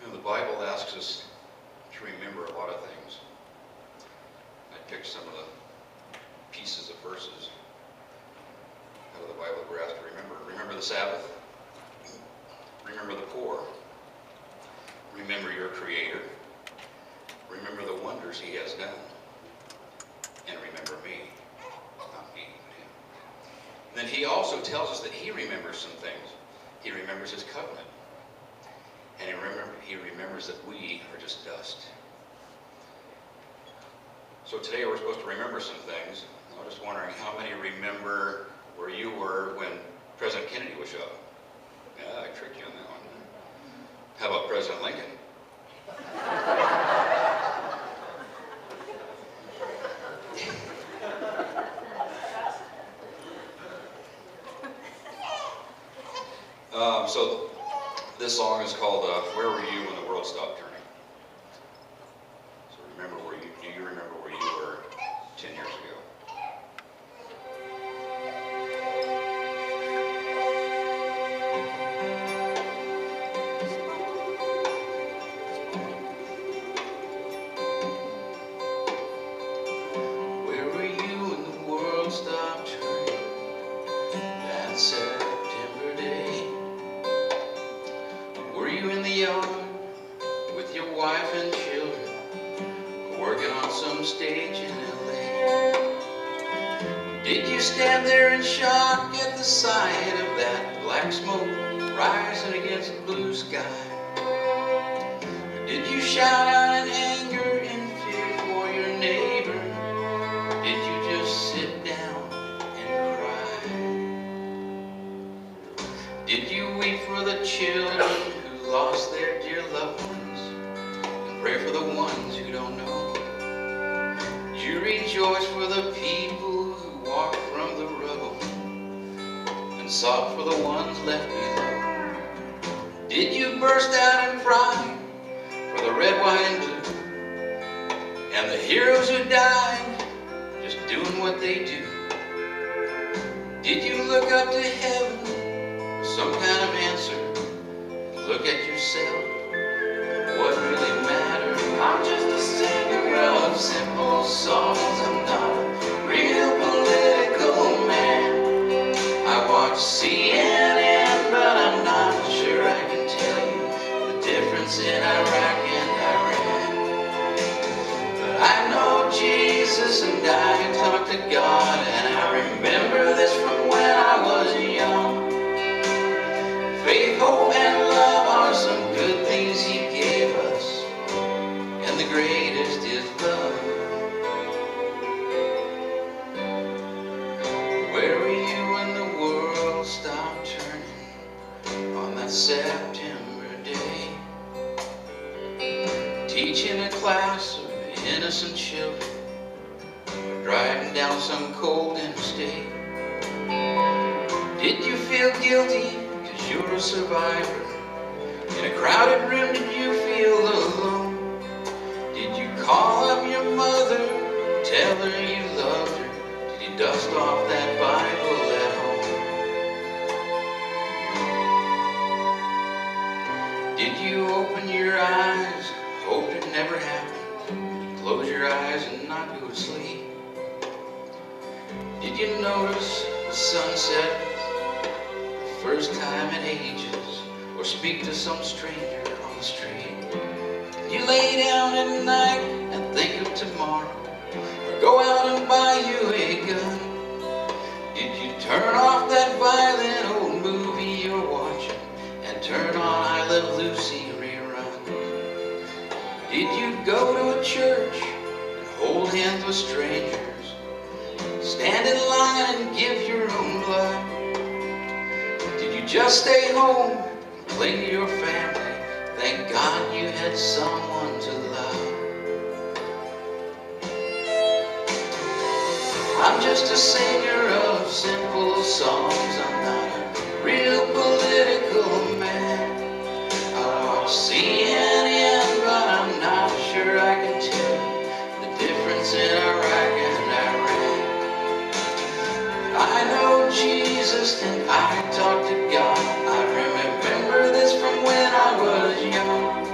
You know, the Bible asks us to remember a lot of things. I picked some of the pieces of verses out of the Bible we're asked to remember. Remember the Sabbath. Remember the poor. Remember your Creator. Remember the wonders He has done. And remember me. Not me, but Him. And then He also tells us that He remembers some things. He remembers His covenant. And He remembers that we are just dust. So today we're supposed to remember some things. I'm just wondering how many remember where you were when President Kennedy was shot. Yeah, I tricked you on that one. How about President Lincoln? So this song is called Where Were You When the World Stopped Turning? So remember do you remember where you were 10 years ago? Where were you when the world stopped turning? That September day. Were you in the yard with your wife and children, working on some stage in LA? Did you stand there in shock at the sight of that black smoke rising against the blue sky? Or did you shout out in anger and fear for your neighbor? Or did you just sit down and cry? Did you weep for the children lost their dear loved ones, and pray for the ones who don't know? Did you rejoice for the people who walked from the rubble, and sob for the ones left below? Did you burst out in pride for the red, white, and blue, and the heroes who died just doing what they do? Did you look up to heaven for some kind of answer? Look at yourself, what really matters? I'm just a singer of simple songs. I'm not a real political man. I watch CNN, but I'm not sure I can tell you the difference in Iraq and Iran. But I know Jesus and I talk to God, and I remember this from when I was young. Faith, hope, and love are some good things He gave us, and the greatest is love. Where were you when the world stopped turning on that September day? Teaching a class of innocent children, or driving down some cold interstate? Did you feel guilty you're a survivor? In a crowded room, did you feel alone? Did you call up your mother, tell her you loved her? Did you dust off that Bible at home? Did you open your eyes, hope it never happened, close your eyes and not go to sleep? Did you notice the sunset first time in ages, or speak to some stranger on the street? You lay down at night and think of tomorrow, or go out and buy you a gun? Did you turn off that violent old movie you're watching and turn on I Love Lucy rerun? Did you go to a church and hold hands with strangers, stand in line and give your own blood? Just stay home, cling to your family, thank God you had someone to love. I'm just a singer of simple songs. I'm not a real political man. I watch CNN, but I'm not sure I can tell the difference in Iraq and Iran. I know Jesus and I talk to God. I remember this from when I was young.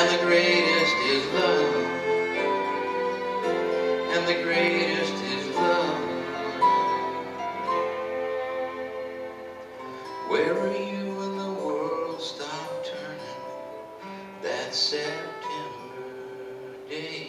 And the greatest is love. And the greatest is love. Where were you when the world stopped turning that September day?